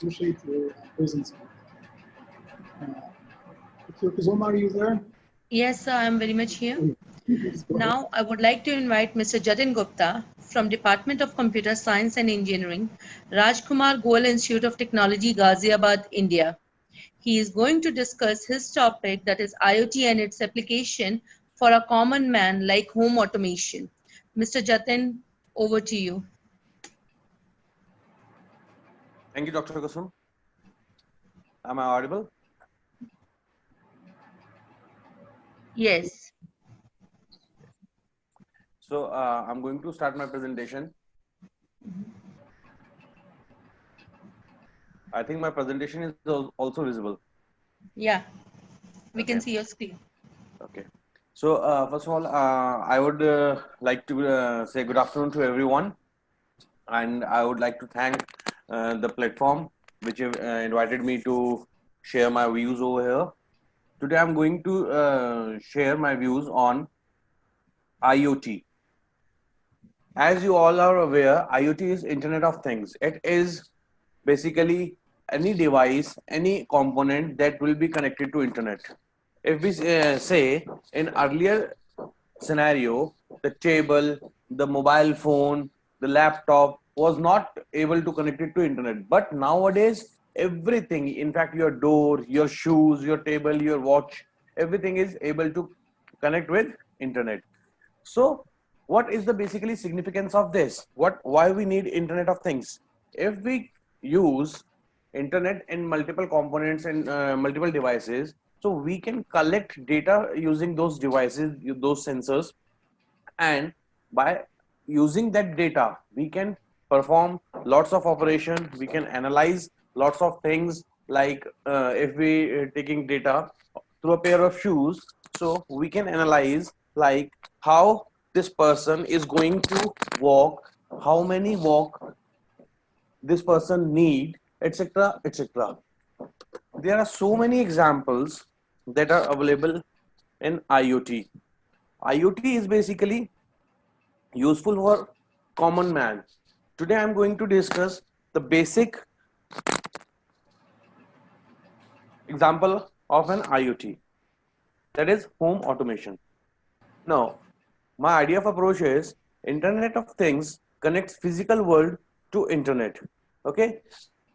appreciate your presence. Dr. Kazoma, are you there? Yes, sir, I am very much here. Please go ahead. Now, I would like to invite Mr. Jatin Gupta from Department of Computer Science and Engineering, Rajkumar Goel Institute of Technology, Ghaziabad, India. He is going to discuss his topic, that is IoT and its application for a common man like home automation. Mr. Jatin, over to you. Thank you, Dr. Kusum. Am I audible? Yes. So I'm going to start my presentation. I think my presentation is also visible. Yeah, we can Okay. see your screen. Okay. So first of all, I would like to say good afternoon to everyone, and I would like to thank the platform which have invited me to share my views over here. Today, I'm going to share my views on IoT. As you all are aware, IoT is Internet of Things. It is basically any device, any component that will be connected to internet. If we say in earlier scenario, the table, the mobile phone, the laptop was not able to connect it to internet. But nowadays, everything, in fact, your door, your shoes, your table, your watch, everything is able to connect with internet. So what is the basically significance of this? Why we need Internet of Things? If we use internet in multiple components and multiple devices, so we can collect data using those devices, those sensors, and by using that data, we can perform lots of operation. We can analyze lots of things, like if we taking data through a pair of shoes, so we can analyze like how this person is going to walk, how many walk this person need, etc., etc. There are so many examples that are available in IoT. IoT is basically useful for common man. Today I'm going to discuss the basic example of an IoT, that is home automation. Now, my idea of approach is Internet of Things connects physical world to internet. Okay,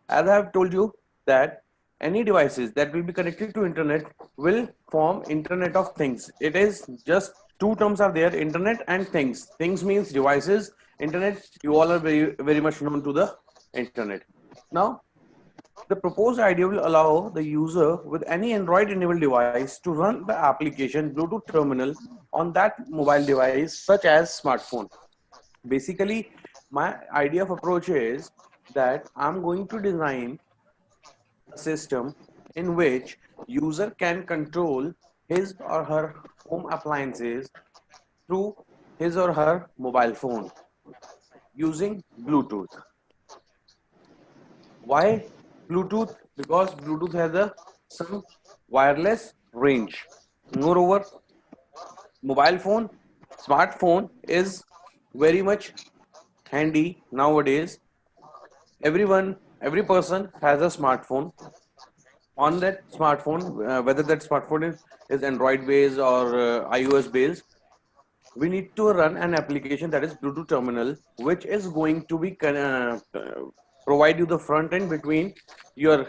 as I have told you that any devices that will be connected to internet will form Internet of Things. It is just two terms are there: internet and things. Things means devices. Internet, you all are very much known to the internet. Now, the proposed idea will allow the user with any Android enabled device to run the application Bluetooth terminal on that mobile device, such as smartphone. Basically, my idea of approach is that I'm going to design a system in which user can control his or her home appliances through his or her mobile phone using Bluetooth. Why Bluetooth? Because Bluetooth has some wireless range. Moreover, mobile phone, smartphone is very much handy nowadays. Every person has a smartphone. On that smartphone, whether that smartphone is Android based or iOS based, we need to run an application that is Bluetooth terminal, which is going to be provide you the front end between your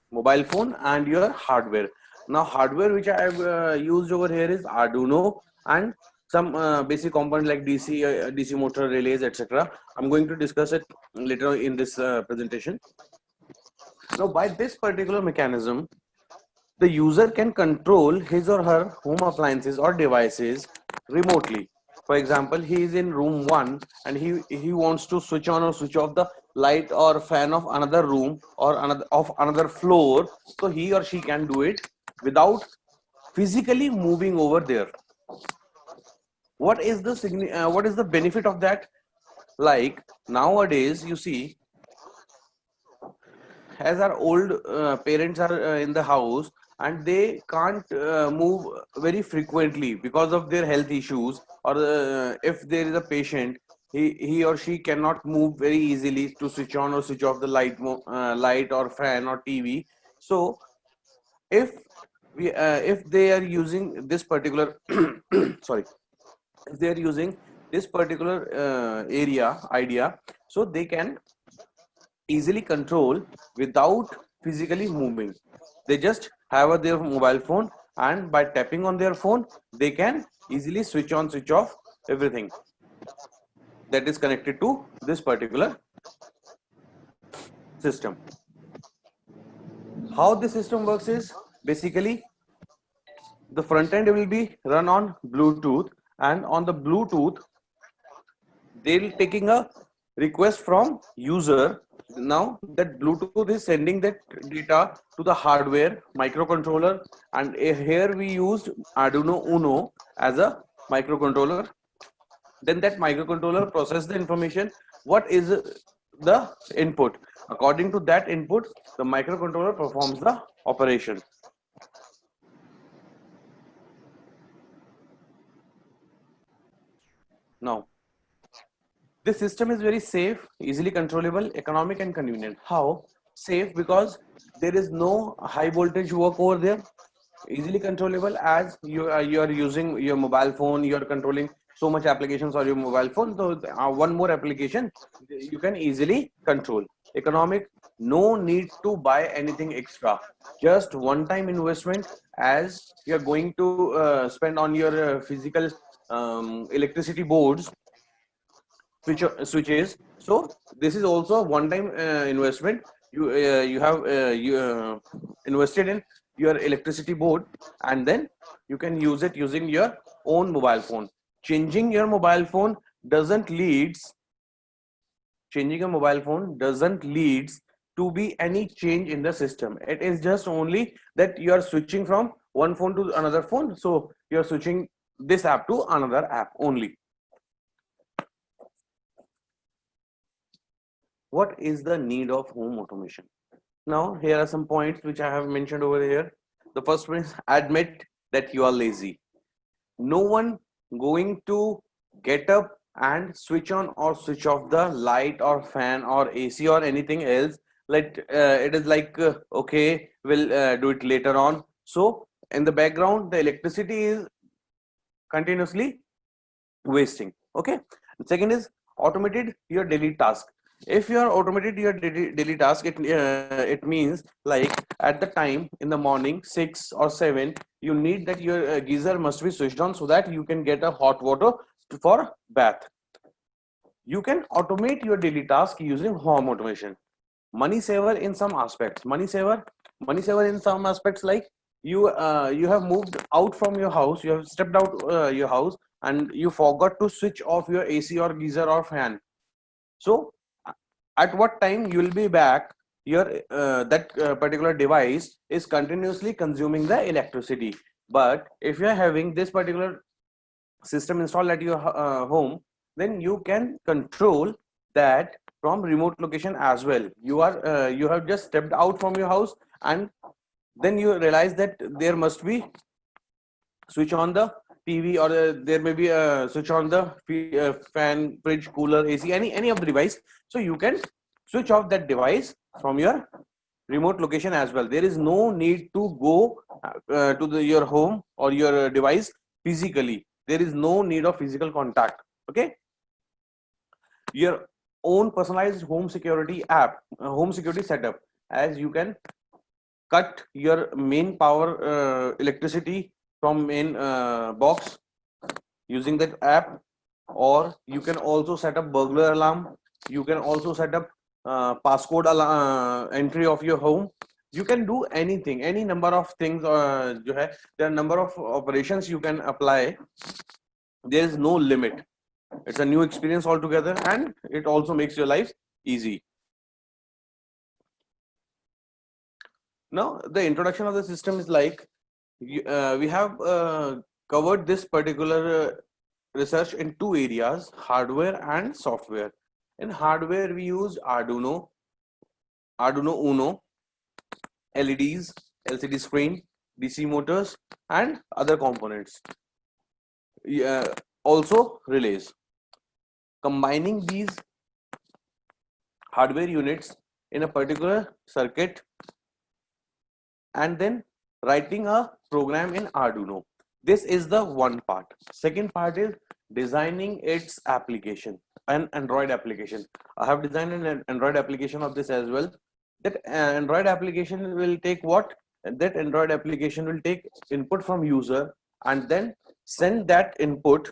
mobile phone and your hardware. Now, hardware which I have used over here is Arduino and some basic components like DC motor relays, etc. I'm going to discuss it later in this presentation. Now, by this particular mechanism, the user can control his or her home appliances or devices remotely. For example, he is in room 1 and he wants to switch on or switch off the light or fan of another room or another floor. So he or she can do it without physically moving over there. What is the benefit of that? Like nowadays, you see, as our old parents are in the house and they can't move very frequently because of their health issues, or if there is a patient, he or she cannot move very easily to switch on or switch off the light or fan or TV. So if they are using this particular sorry, if they are using this particular idea, so they can easily control without physically moving. They just have their mobile phone, and by tapping on their phone they can easily switch on, switch off everything that is connected to this particular system. How the system works is basically the front end will be run on Bluetooth, and on the Bluetooth they'll taking a request from user. Now that Bluetooth is sending that data to the hardware microcontroller, and here we used Arduino Uno as a microcontroller. Then that microcontroller process the information, what is the input. According to that input, the microcontroller performs the operation. Now this system is very safe, easily controllable, economic and convenient. How? Safe because there is no high voltage work over there. Easily controllable as you are using your mobile phone, you are controlling so much applications on your mobile phone. So one more application you can easily control. Economic, no need to buy anything extra. Just one time investment, as you are going to spend on your physical electricity boards, switches. So this is also a one-time investment. You have invested in your electricity board, and then you can use it using your own mobile phone. Changing your mobile phone doesn't leads to be any change in the system. It is just only that you are switching from one phone to another phone. So you are switching this app to another app only. What is the need of home automation? Now, here are some points which I have mentioned over here. The first one is admit that you are lazy. No one going to get up and switch on or switch off the light or fan or AC or anything else. Like it is like okay, we'll do it later on. So in the background, the electricity is continuously wasting. Okay. The second is automated your daily task. If you are automated your daily task, it means like at the time in the morning 6 or 7, you need that your geyser must be switched on so that you can get a hot water for bath. You can automate your daily task using home automation. Money saver in some aspects. Money saver in some aspects, like you have moved out from your house, you have stepped out your house, and you forgot to switch off your AC or geyser or fan. So at what time you will be back, your that particular device is continuously consuming the electricity. But if you are having this particular system installed at your home, then you can control that from remote location as well. You have just stepped out from your house, and then you realize that there must be switch on the TV, or there may be a switch on the fan, fridge, cooler, AC, any of the device. So you can switch off that device from your remote location as well. There is no need to go to your home or your device physically. There is no need of physical contact. Okay. Your own personalized home security app, home security setup, as you can cut your main power electricity from main box using that app, or you can also set up burglar alarm. You can also set up passcode entry of your home. You can do anything, any number of things. There are number of operations you can apply. There is no limit. It's a new experience altogether, and it also makes your life easy. Now, the introduction of the system is like, we have covered this particular research in two areas, hardware and software. In hardware, we use Arduino Uno, LEDs, LCD screen, DC motors, and other components. Also relays. combining these hardware units in a particular circuit and then writing a program in Arduino. This is the one part. Second part is designing its application, an Android application. I have designed an Android application of this as well. That Android application will take what? That Android application will take input from user and then send that input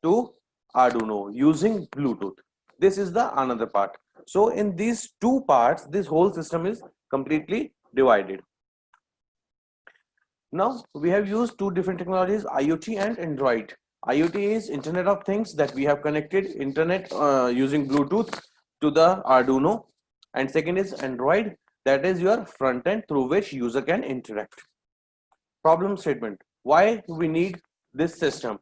to Arduino using Bluetooth. This is the another part. So in these two parts, this whole system is completely divided. Now we have used two different technologies, IoT and Android. IoT is Internet of Things, that we have connected internet using Bluetooth to the Arduino, and second is Android, that is your front end through which user can interact. Problem statement: why we need this system?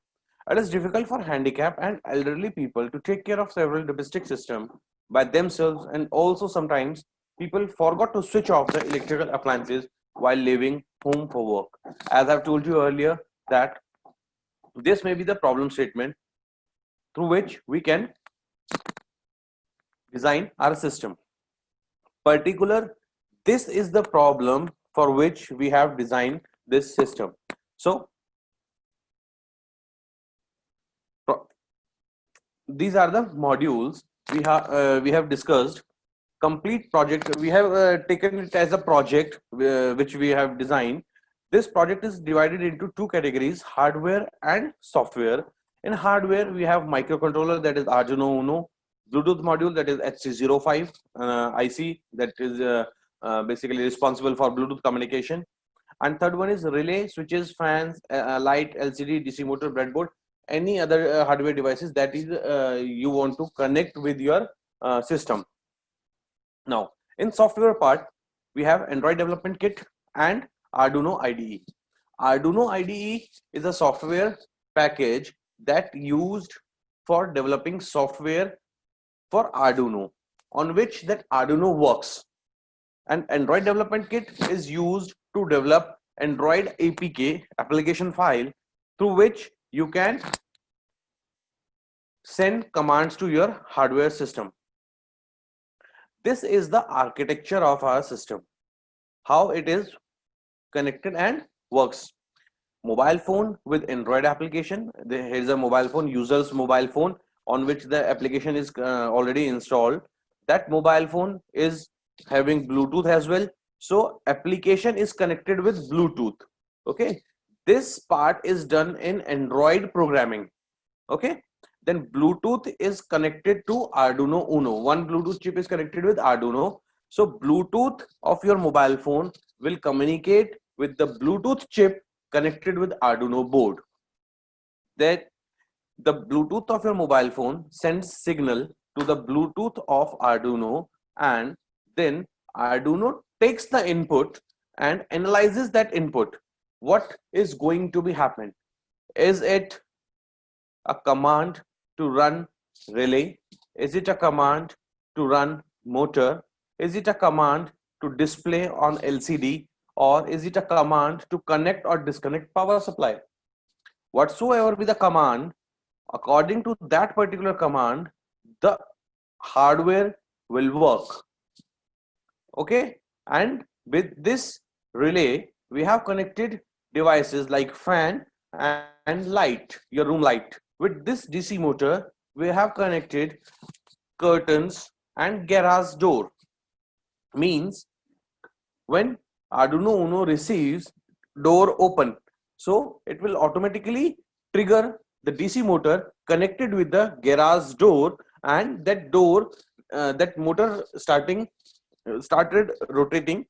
It is difficult for handicapped and elderly people to take care of several domestic systems by themselves, and also sometimes people forgot to switch off the electrical appliances while leaving home for work. As I've told you earlier, that this may be the problem statement through which we can design our system. Particular, this is the problem for which we have designed this system. So these are the modules we have discussed. Complete project, we have taken it as a project which we have designed. This project is divided into two categories, hardware and software. In hardware, we have microcontroller, that is Arduino Uno, Bluetooth module, that is HC05 IC, that is basically responsible for Bluetooth communication. And third one is relay, switches, fans, light, LCD, DC motor, breadboard, any other hardware devices that is you want to connect with your system. Now, in software part, we have Android Development Kit and Arduino IDE. Arduino IDE is a software package that used for developing software for Arduino, on which that Arduino works. And Android Development Kit is used to develop Android APK, application file, through which you can send commands to your hardware system. This is the architecture of our system, how it is connected and works. Mobile phone with Android application. Here is a mobile phone, user's mobile phone, on which the application is already installed. That mobile phone is having Bluetooth as well. So application is connected with Bluetooth. Okay. This part is done in Android programming. Okay. Then Bluetooth is connected to Arduino Uno. One Bluetooth chip is connected with Arduino. So Bluetooth of your mobile phone will communicate with the Bluetooth chip connected with Arduino board. That the Bluetooth of your mobile phone sends signal to the Bluetooth of Arduino, and then Arduino takes the input and analyzes that input. What is going to be happen? Is it a command to run relay? Is it a command to run motor? Is it a command to display on LCD? Or is it a command to connect or disconnect power supply? Whatsoever be the command, according to that particular command, the hardware will work. Okay, and with this relay, we have connected devices like fan and light, your room light. With this DC motor, we have connected curtains and garage door. Means when Arduino Uno receives door open, so it will automatically trigger the DC motor connected with the garage door, and that door, that motor started rotating,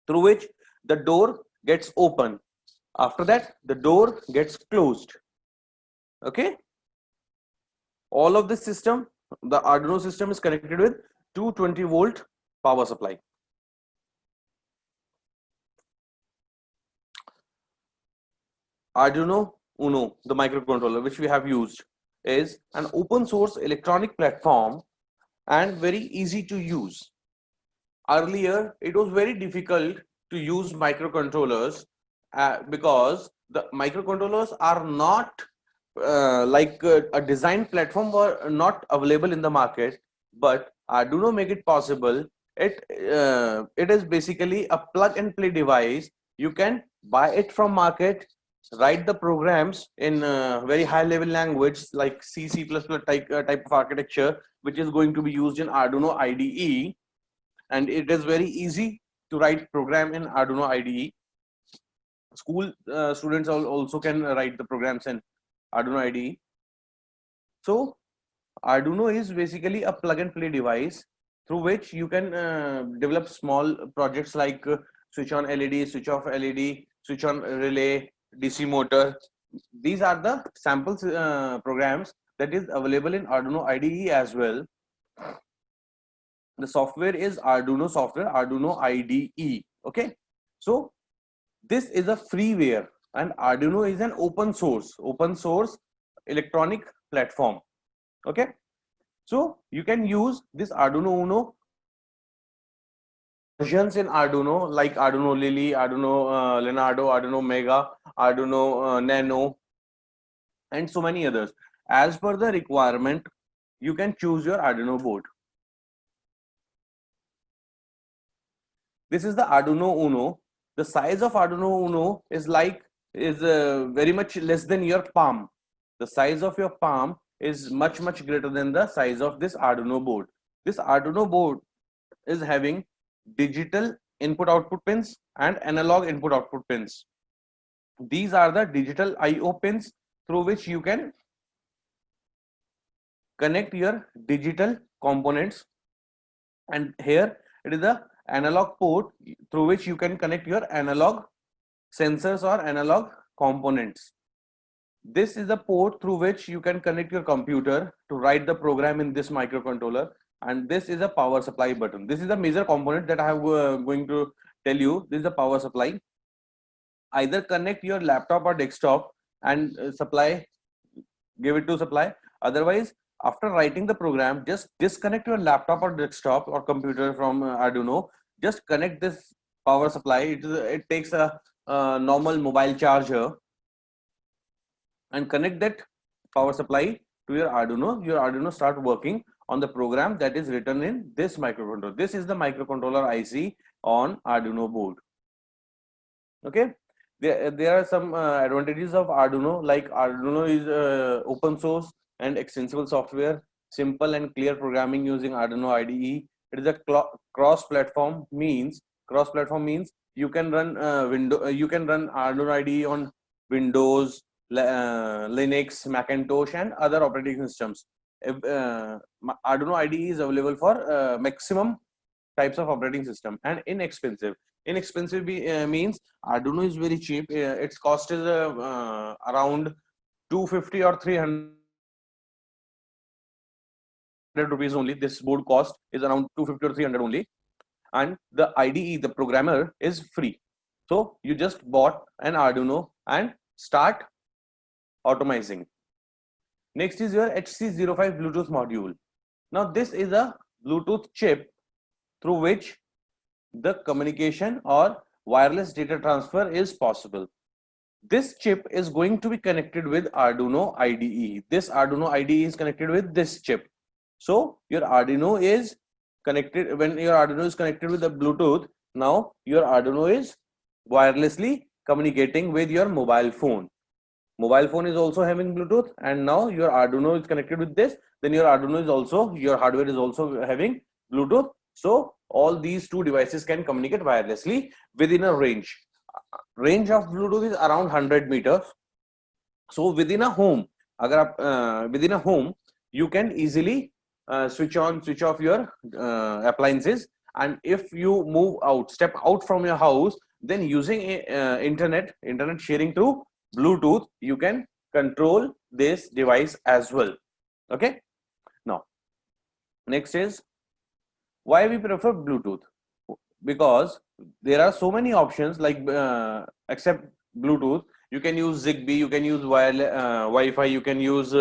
through which the door gets open. After that, the door gets closed. Okay. All of this system, the Arduino system is connected with 220-volt power supply. Arduino Uno, the microcontroller which we have used, is an open source electronic platform and very easy to use. Earlier, it was very difficult to use microcontrollers because the microcontrollers are not a design platform were not available in the market, but Arduino make it possible. It is basically a plug and play device. You can buy it from market, write the programs in very high level language like C, C++ type of architecture, which is going to be used in Arduino IDE, and it is very easy to write program in Arduino IDE. School students also can write the programs in Arduino IDE. So Arduino is basically a plug and play device through which you can develop small projects like switch on LED, switch off LED, switch on relay, DC motor. These are the samples programs that is available in Arduino IDE as well. The software is Arduino software, Arduino IDE. Okay, so this is a freeware, and Arduino is an open source electronic platform. Okay, so you can use this Arduino Uno versions in Arduino like Arduino Lily, Arduino Leonardo, Arduino Mega, Arduino Nano, and so many others. As per the requirement, you can choose your Arduino board. This is the Arduino Uno. The size of Arduino Uno is very much less than your palm. The size of your palm is much greater than the size of this Arduino board. This Arduino board is having digital input output pins and analog input output pins. These are the digital IO pins through which you can connect your digital components, and here it is the analog port through which you can connect your analog sensors or analog components. This is the port through which you can connect your computer to write the program in this microcontroller, and this is a power supply button. This is a major component that I have going to tell you. This is the power supply. Either connect your laptop or desktop and give it to supply. Otherwise, after writing the program, just disconnect your laptop or desktop or computer from Arduino. Just connect this power supply. It takes a normal mobile charger, and connect that power supply to your Arduino. Your Arduino start working on the program that is written in this microcontroller. This is the microcontroller IC on Arduino board. Okay, there are some advantages of Arduino, like Arduino is open source and extensible software, simple and clear programming using Arduino IDE. It is a cross-platform means you can run Arduino IDE on Windows, Linux, Macintosh, and other operating systems. Arduino IDE is available for maximum types of operating system, and inexpensive. Inexpensive means Arduino is very cheap. Its cost is around 250 or 300 rupees only. This board cost is around 250 or 300 only, and the IDE, the programmer, is free. So you just bought an Arduino and start automizing. Next is your HC05 Bluetooth module. Now this is a Bluetooth chip through which the communication or wireless data transfer is possible. This chip is going to be connected with Arduino IDE. This Arduino IDE is connected with this chip. So your Arduino is connected. When your Arduino is connected with the Bluetooth, now your Arduino is wirelessly communicating with your mobile phone. Mobile phone is also having Bluetooth, and now your Arduino is connected with this. Then your Arduino is also, your hardware is also having Bluetooth. So all these two devices can communicate wirelessly within a range. Range of Bluetooth is around 100 meters. So within a home, within a home, you can easily switch on, switch off your appliances. And if you step out from your house, then using internet sharing through Bluetooth, you can control this device as well. Okay. Now, next is why we prefer Bluetooth. Because there are so many options, like except Bluetooth, you can use Zigbee, you can use Wi-Fi, you can use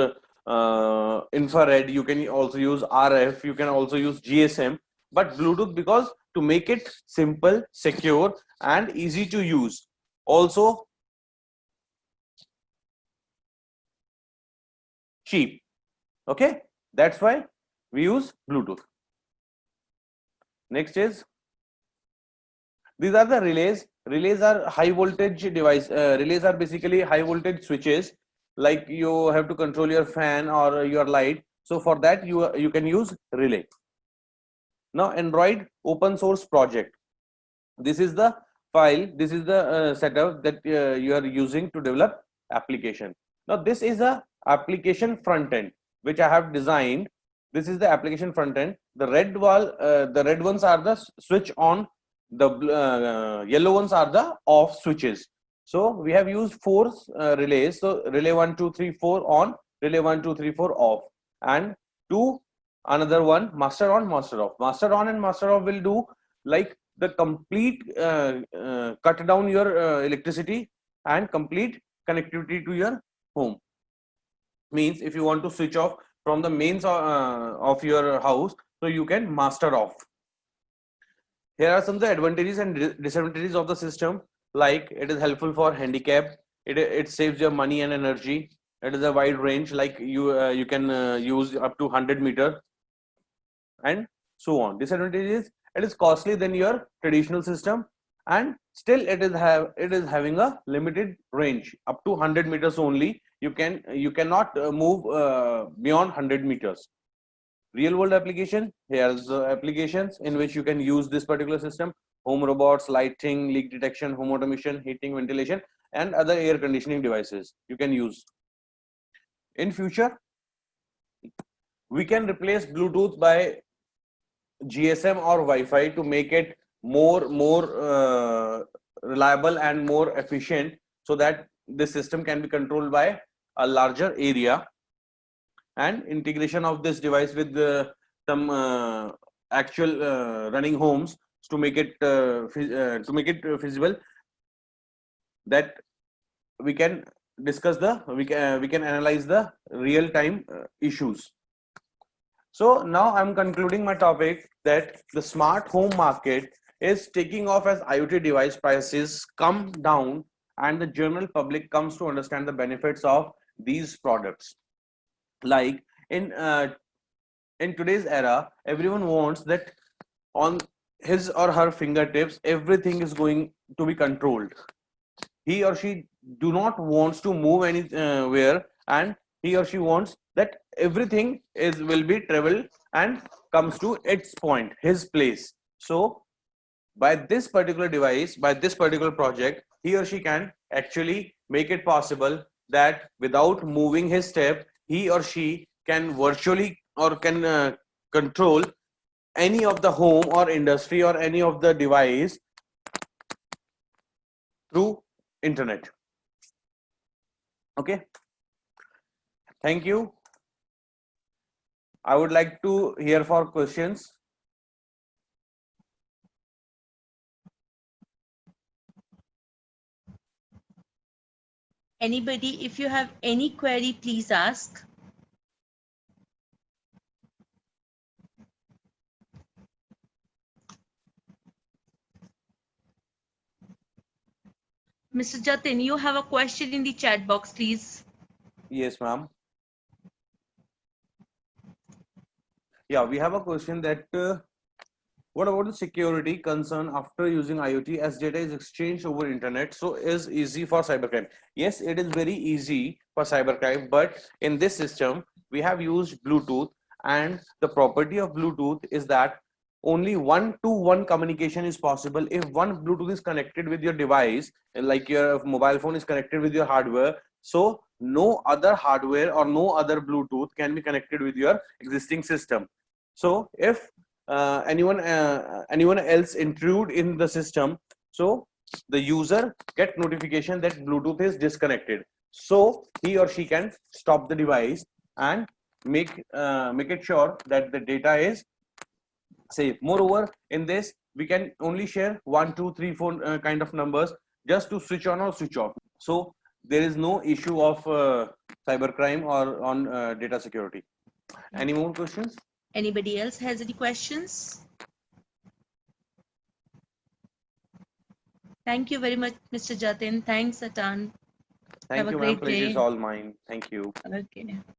infrared, you can also use RF, you can also use GSM. But Bluetooth, because to make it simple, secure, and easy to use. Also, cheap. Okay, that's why we use Bluetooth. Next is, these are the relays. Relays are high voltage device. Relays are basically high voltage switches, like you have to control your fan or your light. So for that you can use relay. Now Android open source project. This is the file, this is the setup that you are using to develop application. Now this is a application front end which I have designed. This is the application front end. The red ones are the switch on, the yellow ones are the off switches. So we have used 4 relays. So relay 1 2 3 4 on, relay 1 2 3 4 off, and another one master on, master off. Master on and master off will do like the complete cut down your electricity and complete connectivity to your home. Means if you want to switch off from the mains of your house, so you can master off. Here are some of the advantages and disadvantages of the system. Like, it is helpful for handicap. It saves your money and energy. It is a wide range, like you can use up to 100 meter and so on. Disadvantages: it is costly than your traditional system, and still it is having a limited range up to 100 meters only. You cannot move beyond 100 meters. Real world application: here's the applications in which you can use this particular system: home robots, lighting, leak detection, home automation, heating, ventilation, and other air conditioning devices you can use. In future, we can replace Bluetooth by GSM or Wi-Fi to make it more reliable and more efficient, so that this system can be controlled by a larger area. And integration of this device with some actual running homes to make it feasible, that we can discuss we can analyze the real time issues. So now I'm concluding my topic that the smart home market is taking off as IoT device prices come down and the general public comes to understand the benefits of these products. Like in today's era, everyone wants that on his or her fingertips everything is going to be controlled. He or she do not wants to move anywhere, and he or she wants that everything will be traveled and comes to its point, his place. So by this particular device, by this particular project, he or she can actually make it possible that without moving his step, he or she can virtually or can control any of the home or industry or any of the device through internet. Okay, thank you. I would like to hear for questions. Anybody, if you have any query, please ask. Mr. Jatin, you have a question in the chat box, please. Yes, ma'am. Yeah, we have a question that what about the security concern after using IoT, as data is exchanged over internet, so is easy for cybercrime? Yes, it is very easy for cybercrime, but in this system we have used Bluetooth, and the property of Bluetooth is that only one-to-one communication is possible. If one Bluetooth is connected with your device, like your mobile phone is connected with your hardware, so no other hardware or no other Bluetooth can be connected with your existing system. So if anyone else intrude in the system, so the user get notification that Bluetooth is disconnected, so he or she can stop the device and make it sure that the data is safe. Moreover, in this we can only share 1 2 3 4 kind of numbers just to switch on or switch off, so there is no issue of cybercrime or on data security. Any more questions? Anybody else has any questions? Thank you very much, Mr. Jatin. Thanks, Atan. Thank Have a you, ma'am. great Pleasure day. is all mine. Thank you. Okay.